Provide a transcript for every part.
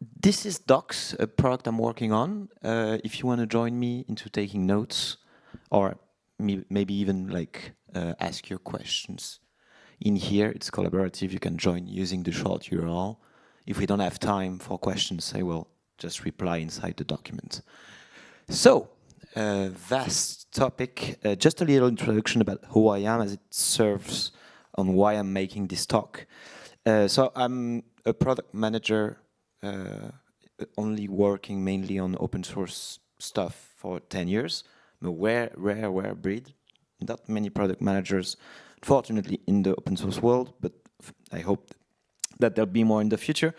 This is Docs, a product I'm working on. If you want to join me into taking notes, or maybe even like ask your questions in here, it's collaborative. You can join using the short URL. If we don't have time for questions, I will just reply inside the document. So, vast topic. Just a little introduction about who I am as it serves on why I'm making this talk. So I'm a product manager, only working mainly on open source stuff for 10 years. I'm a rare breed. Not many product managers, fortunately, in the open source world, but I hope that there'll be more in the future.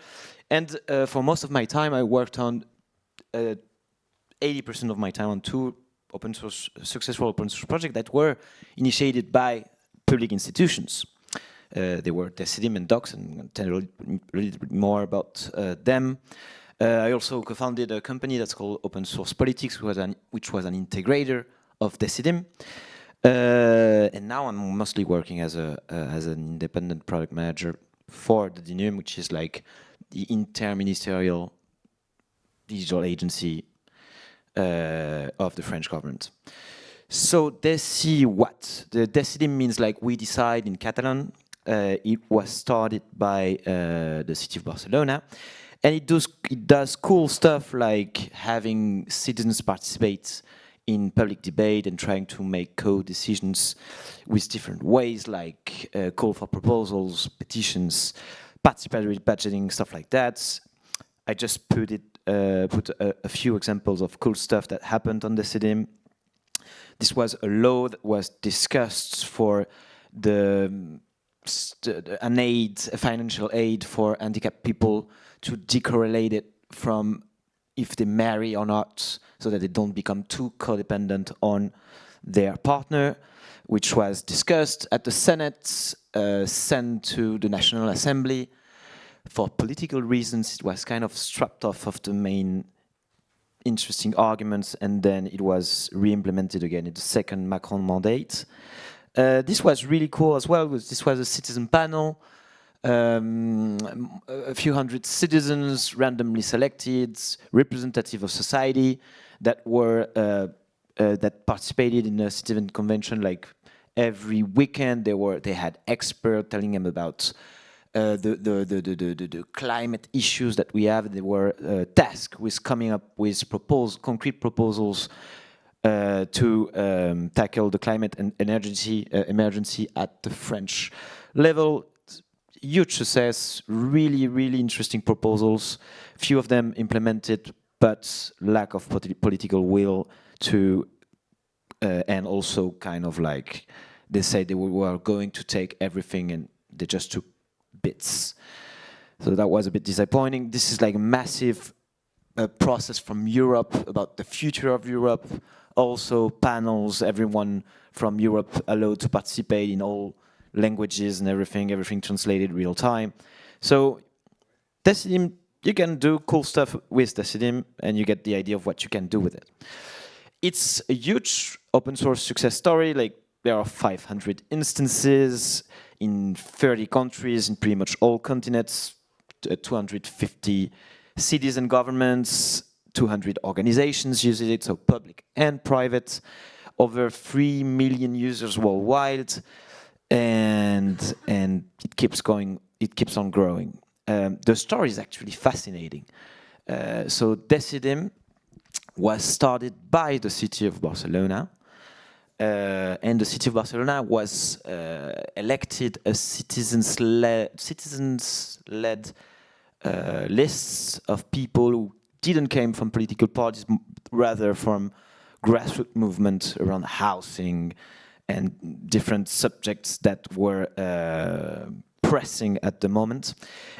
And for most of my time, I worked on 80% of my time on two successful open source projects that were initiated by public institutions. They were Decidim and Docs, and I'll tell you a little bit more about them. I also co-founded a company that's called Open Source Politics, which was an integrator of Decidim. And now I'm mostly working as an independent product manager for the Decidim, which is like the interministerial digital agency of the French government. So Deci what? The Decidim means like we decide in Catalan. It was started by the city of Barcelona, and it does cool stuff like having citizens participate in public debate and trying to make co-decisions with different ways, like call for proposals, petitions, participatory budgeting, stuff like that. I just put a few examples of cool stuff that happened on the Decidim. This was a law that was discussed for a financial aid for handicapped people to decorrelate it from if they marry or not, so that they don't become too codependent on their partner, which was discussed at the Senate, sent to the National Assembly. For political reasons, it was kind of strapped off of the main interesting arguments, and then it was re-implemented again in the second Macron mandate. This was really cool as well, because this was a citizen panel, a few hundred citizens randomly selected, representative of society, that were that participated in a citizen convention. Like every weekend, they had experts telling them about the climate issues that we have. They were tasked with coming up with concrete proposals to tackle the climate and emergency at the French level. Huge success, really interesting proposals. Few of them implemented, but lack of political will to, and also kind of like, they said they were going to take everything and they just took bits. So that was a bit disappointing. This is like a massive process from Europe about the future of Europe. Also panels, everyone from Europe allowed to participate in all languages and everything translated real time. So Decidim, you can do cool stuff with Decidim, and you get the idea of what you can do with it. It's a huge open source success story. Like there are 500 instances in 30 countries in pretty much all continents, 250 cities and governments, 200 organizations using it, so public and private, over 3 million users worldwide, and it keeps going. It keeps on growing. The story is actually fascinating. So Decidim was started by the city of Barcelona, and the city of Barcelona was elected a citizens-led lists of people who didn't come from political parties, rather from grassroots movement around housing and different subjects that were pressing at the moment.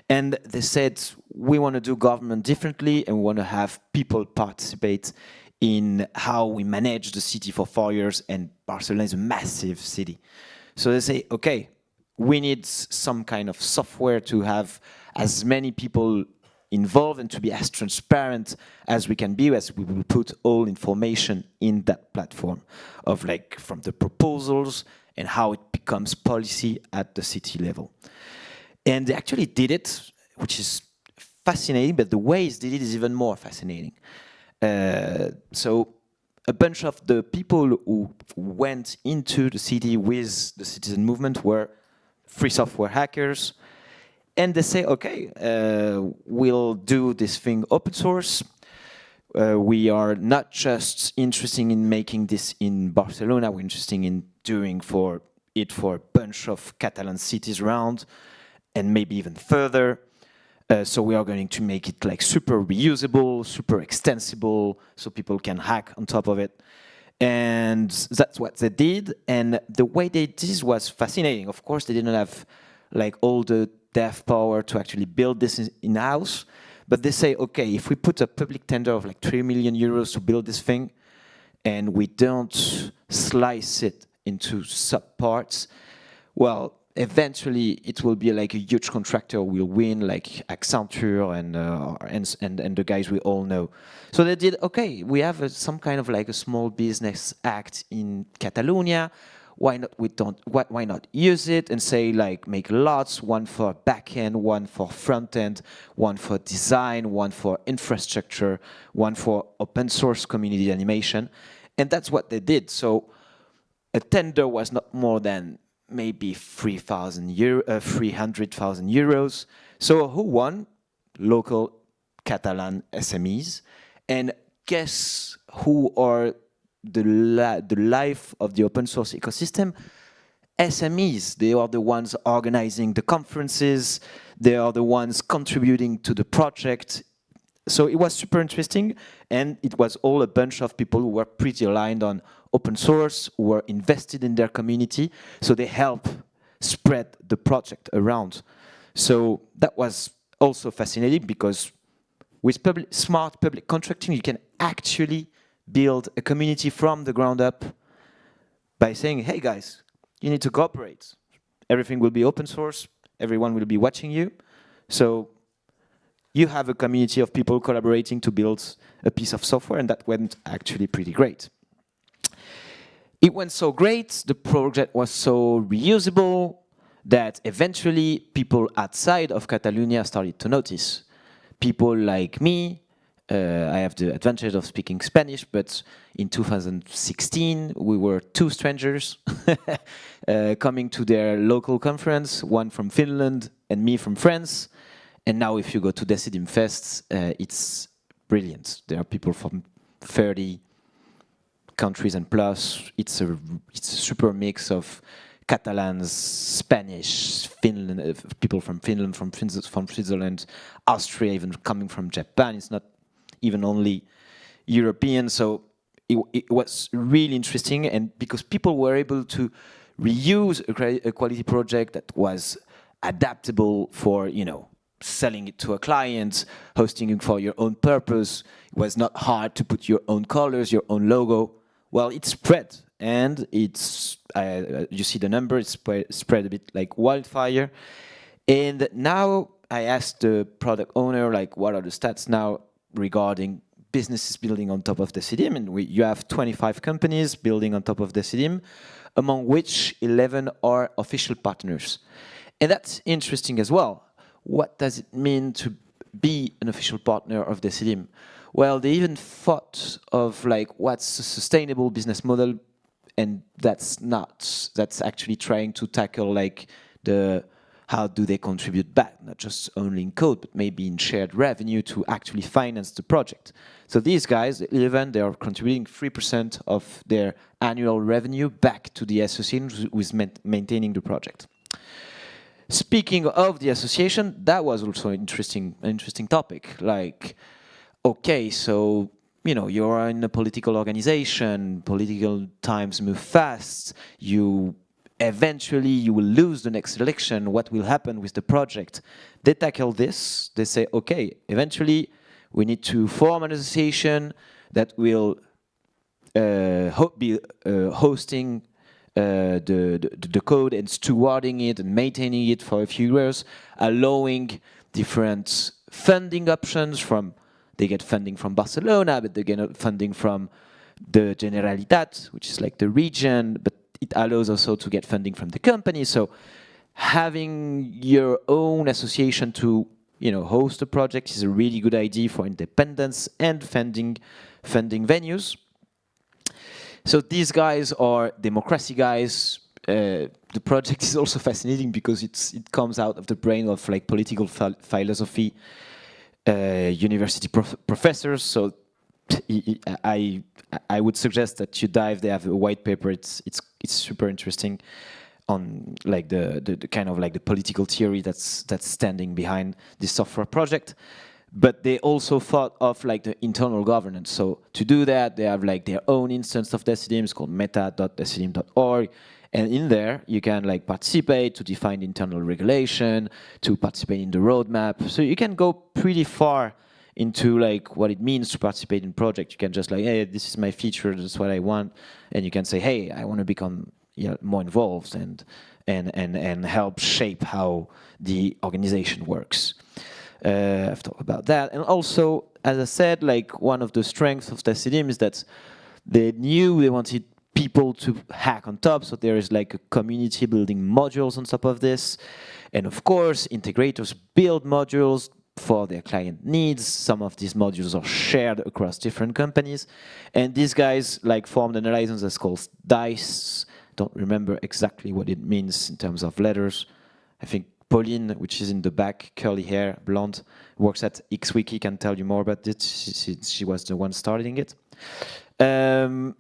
And they said, we want to do government differently, and we want to have people participate in how we manage the city for 4 years, and Barcelona is a massive city. So they say, okay, we need some kind of software to have as many people involved and to be as transparent as we can be, as we will put all information in that platform of like from the proposals and how it becomes policy at the city level. And they actually did it, which is fascinating, but the ways they did is even more fascinating. So a bunch of the people who went into the city with the citizen movement were free software hackers, and they say, okay, we'll do this thing open source. We are not just interested in making this in Barcelona, we're interested in doing it for a bunch of Catalan cities around, and maybe even further. So we are going to make it like super reusable, super extensible, so people can hack on top of it. And that's what they did. And the way they did this was fascinating. Of course, they didn't have like all the dev power to actually build this in-house. But they say, okay, if we put a public tender of like 3 million euros to build this thing, and we don't slice it into sub-parts, well, eventually it will be like a huge contractor will win, like Accenture and the guys we all know. So they did, okay, we have some kind of like a small business act in Catalonia. Why not use it and say like make lots, one for backend, one for front end, one for design, one for infrastructure, one for open source community animation. And that's what they did. So a tender was not more than maybe 300,000 euros. So who won? Local Catalan SMEs. And guess who are the life of the open source ecosystem? SMEs. They are the ones organizing the conferences. They are the ones contributing to the project. So it was super interesting, and it was all a bunch of people who were pretty aligned on open source, who were invested in their community, so they help spread the project around. So that was also fascinating, because with smart public contracting, you can actually build a community from the ground up by saying, hey guys, you need to cooperate. Everything will be open source, everyone will be watching you, so you have a community of people collaborating to build a piece of software, and that went actually pretty great. It went so great, the project was so reusable, that eventually people outside of Catalonia started to notice. People like me, I have the advantage of speaking Spanish, but in 2016 we were two strangers coming to their local conference, one from Finland and me from France. And now if you go to Decidim Fests, it's brilliant. There are people from 30 countries and plus. It's a super mix of Catalans, Spanish, Finland, people from Finland, from Switzerland, Austria, even coming from Japan. It's not even only European. So it was really interesting, and because people were able to reuse a quality project that was adaptable for, you know, selling it to a client, hosting it for your own purpose. It was not hard to put your own colors, your own logo. Well, it spread, and it's you see the number, it's spread a bit like wildfire. And now I asked the product owner, like, what are the stats now regarding businesses building on top of Decidim? And you have 25 companies building on top of Decidim, among which 11 are official partners. And that's interesting as well. What does it mean to be an official partner of Decidim? Well, they even thought of like what's a sustainable business model, and that's actually trying to tackle like how do they contribute back, not just only in code, but maybe in shared revenue to actually finance the project. So these guys, 11, they are contributing 3% of their annual revenue back to the association with maintaining the project. Speaking of the association, that was also an interesting topic. Like, okay, so, you know, you're in a political organization, political times move fast, eventually you will lose the next election, what will happen with the project? They tackle this, they say, okay, eventually we need to form an association that will be hosting the code and stewarding it and maintaining it for a few years, allowing different funding options they get funding from Barcelona, but they get funding from the Generalitat, which is like the region, but it allows also to get funding from the company. So having your own association to, host a project is a really good idea for independence and funding venues. So these guys are democracy guys. The project is also fascinating because it comes out of the brain of like political philosophy university professors. So I would suggest that you dive. They have a white paper. It's super interesting on like the kind of like the political theory that's standing behind this software project. But they also thought of like the internal governance. So to do that, they have like their own instance of Decidim. It's called meta.decidim.org. And in there, you can like participate to define internal regulation, to participate in the roadmap. So you can go pretty far into like what it means to participate in project. You can just like, hey, this is my feature, this is what I want. And you can say, hey, I want to become more involved and help shape how the organization works. I've talked about that. And also, as I said, like one of the strengths of Decidim is that they knew they wanted people to hack on top, so there is like a community building modules on top of this. And of course, integrators build modules for their client needs. Some of these modules are shared across different companies. And these guys like formed an alliance that's called DICE. Don't remember exactly what it means in terms of letters. I think Pauline, which is in the back, curly hair, blonde, works at XWiki, can tell you more about it. She was the one starting it. And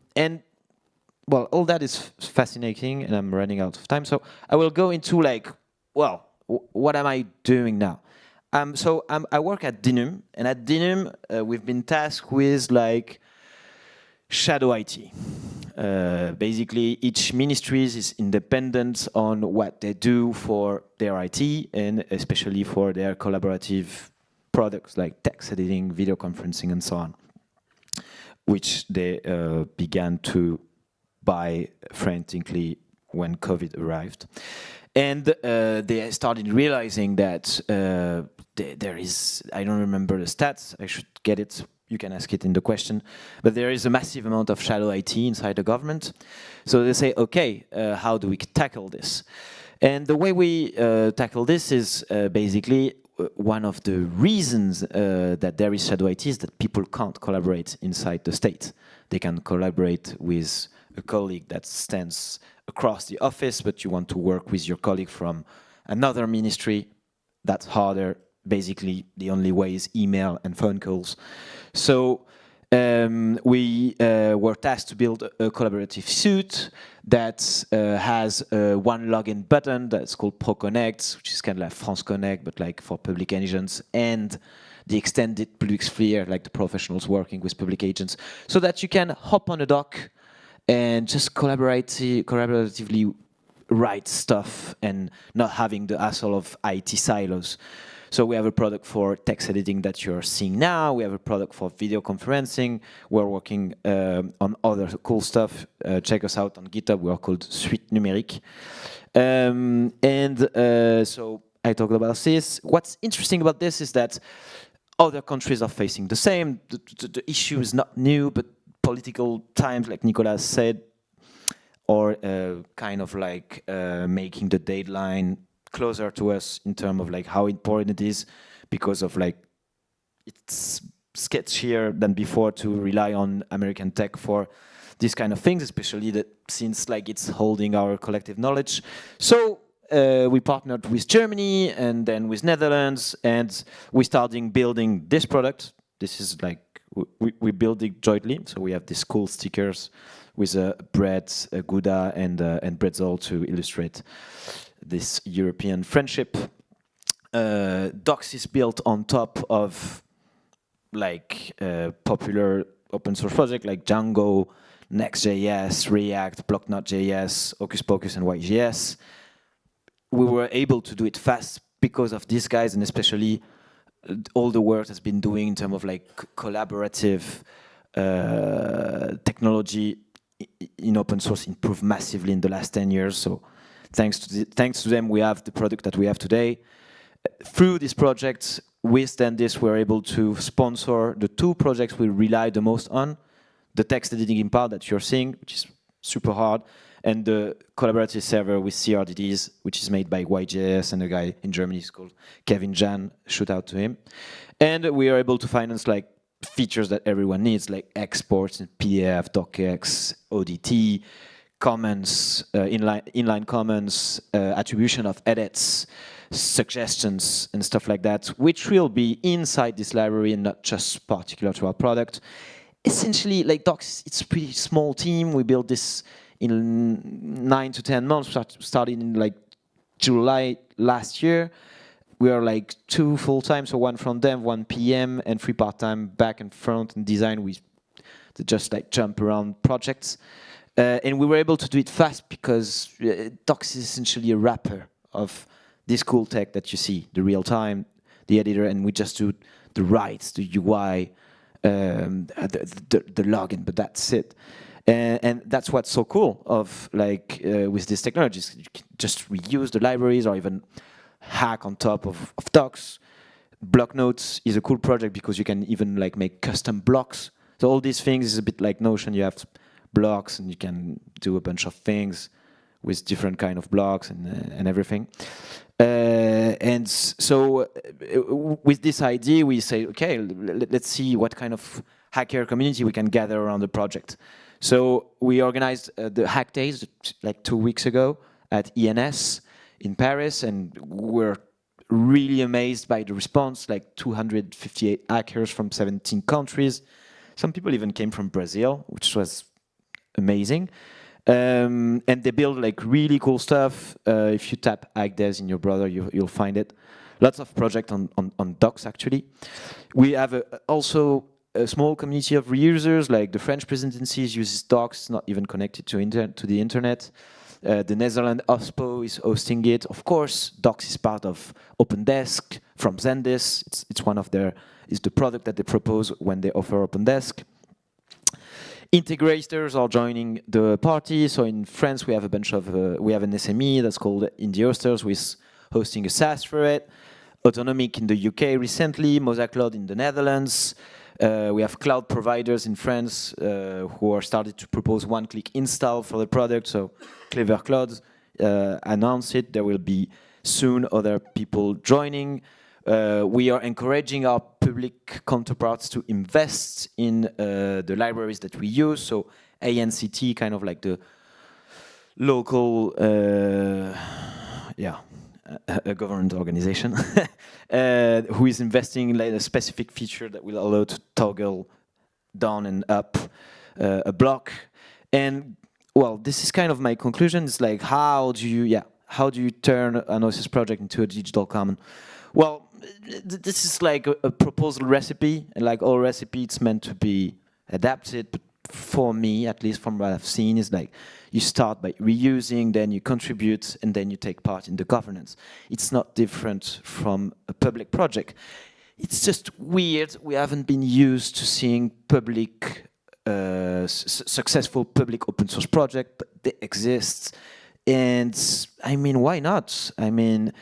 well, all that is fascinating, and I'm running out of time. So I will go into like, well, what am I doing now? I work at Decidim, and at Decidim, we've been tasked with like shadow IT. Basically, each ministry is independent on what they do for their IT, and especially for their collaborative products like text editing, video conferencing, and so on, which they began to buy frantically when COVID arrived. And they started realizing that there is, I don't remember the stats, I should get it, you can ask it in the question, but there is a massive amount of shadow IT inside the government. So they say, okay, how do we tackle this? And the way we tackle this is basically one of the reasons that there is shadow IT is that people can't collaborate inside the state. They can collaborate with a colleague that stands across the office, but you want to work with your colleague from another ministry. That's harder. Basically, the only way is email and phone calls. So we were tasked to build a collaborative suite that has one login button that's called ProConnect, which is kind of like France Connect, but like for public agents, and the extended public sphere, like the professionals working with public agents, so that you can hop on a dock and just collaboratively write stuff and not having the hassle of IT silos. So we have a product for text editing that you're seeing now. We have a product for video conferencing. We're working on other cool stuff. Check us out on GitHub. We are called Suite Numérique. So I talked about this. What's interesting about this is that other countries are facing the same. The issue is not new, but political times, like Nicolas said, or kind of like making the deadline closer to us in terms of like how important it is, because of like it's sketchier than before to rely on American tech for these kind of things, especially that since like it's holding our collective knowledge. So we partnered with Germany and then with Netherlands, and we started building this product. This is like we build it jointly. So we have these cool stickers with bread, Gouda, and pretzel to illustrate this European friendship. Docs is built on top of like popular open source project like Django, Next.js, React, Block.js, Hocus Pocus, and YJS. We were able to do it fast because of these guys, and especially all the work that's been doing in terms of like collaborative technology in open source improved massively in the last 10 years. So thanks to them, we have the product that we have today. Through this project, with this, we're able to sponsor the two projects we rely the most on: the text editing part that you're seeing, which is super hard, and the collaborative server with CRDDs, which is made by YJS and a guy in Germany is called Kevin Jan. Shout out to him. And we are able to finance like features that everyone needs, like exports in PDF, docx, ODT, comments, inline comments, attribution of edits, suggestions, and stuff like that, which will be inside this library and not just particular to our product. Essentially, like Docs, it's a pretty small team. We built this in 9 to 10 months, started in like July last year. We are like 2 full-time, so 1 front dev, 1 PM, and 3 part-time back and front and design. We just like jump around projects. And we were able to do it fast because Docs is essentially a wrapper of this cool tech that you see, the real time, the editor, and we just do the writes, the UI, the login, but that's it. And that's what's so cool of like with these technologies. You can just reuse the libraries or even hack on top of Docs. Block Notes is a cool project because you can even like make custom blocks. So all these things is a bit like Notion. You have blocks and you can do a bunch of things with different kind of blocks and everything. And so with this idea, we say, okay, let's see what kind of hacker community we can gather around the project. So we organized the Hack Days like 2 weeks ago at ENS in Paris, and we're really amazed by the response, like 258 hackers from 17 countries. Some people even came from Brazil, which was amazing. And they build like really cool stuff. If you tap HackDevs in your browser, you'll find it. Lots of projects on Docs, actually. We have also a small community of reusers, like the French presidency uses Docs, not even connected to the internet. The Netherlands OSPO is hosting it. Of course, Docs is part of OpenDesk from Zendesk. It's one of it's the product that they propose when they offer OpenDesk. Integrators are joining the party. So in France, we have a bunch of, we have an SME that's called Indie Hosters, who is hosting a SaaS for it. Autonomic in the UK recently, Mosaic Cloud in the Netherlands. We have cloud providers in France who are started to propose one-click install for the product. So Clever Cloud announced it. There will be soon other people joining. We are encouraging our public counterparts to invest in the libraries that we use. So ANCT, kind of like the local, a government organization, who is investing in like a specific feature that will allow to toggle down and up a block. And well, this is kind of my conclusion. It's like, how do you turn an OSS project into a digital common? Well, this is like a proposal recipe, and like all recipe, it's meant to be adapted. But for me, at least from what I've seen, is like you start by reusing, then you contribute, and then you take part in the governance. It's not different from a public project. It's just weird. We haven't been used to seeing public, successful public open source project, but they exist. And I mean, why not? I mean,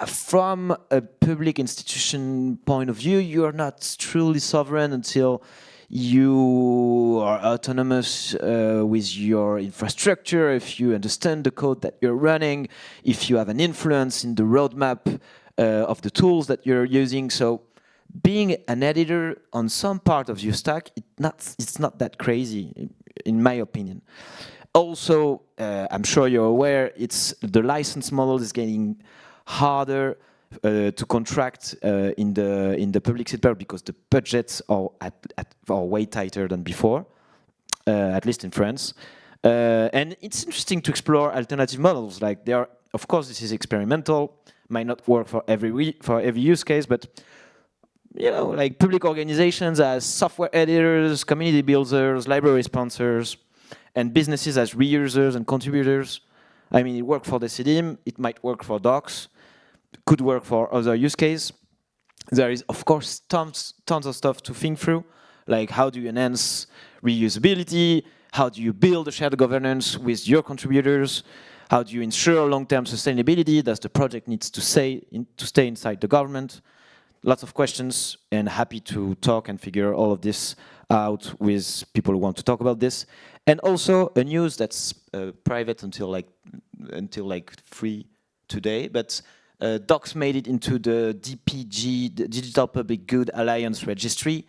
from a public institution point of view, you are not truly sovereign until you are autonomous with your infrastructure, if you understand the code that you're running, if you have an influence in the roadmap of the tools that you're using. So being an editor on some part of your stack, it's not that crazy, in my opinion. Also, I'm sure you're aware, the license model is getting harder to contract in the public sector because the budgets are way tighter than before, at least in France. And it's interesting to explore alternative models. Like of course, this is experimental, might not work for every use case, but you know, like public organizations as software editors, community builders, library sponsors, and businesses as reusers and contributors. I mean, it worked for Decidim, it might work for Docs, could work for other use cases. There is, of course, tons of stuff to think through, like how do you enhance reusability, how do you build a shared governance with your contributors, how do you ensure long-term sustainability, does the project needs to stay inside the government? lots of questions, and happy to talk and figure all of this out with people who want to talk about this. And also a news that's private until like 3 today, but docs made it into the DPG, the Digital Public Good Alliance Registry,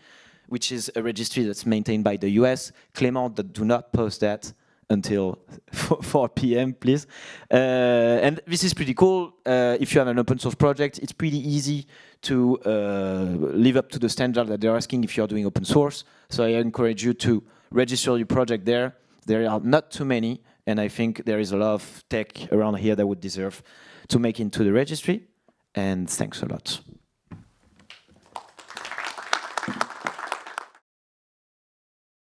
which is a registry that's maintained by the US. Clément, do not post that until 4 p.m., please. And this is pretty cool. If you have an open source project, it's pretty easy to live up to the standard that they're asking if you're doing open source. So I encourage you to register your project there. There are not too many, and I think there is a lot of tech around here that would deserve to make into the registry. And thanks a lot.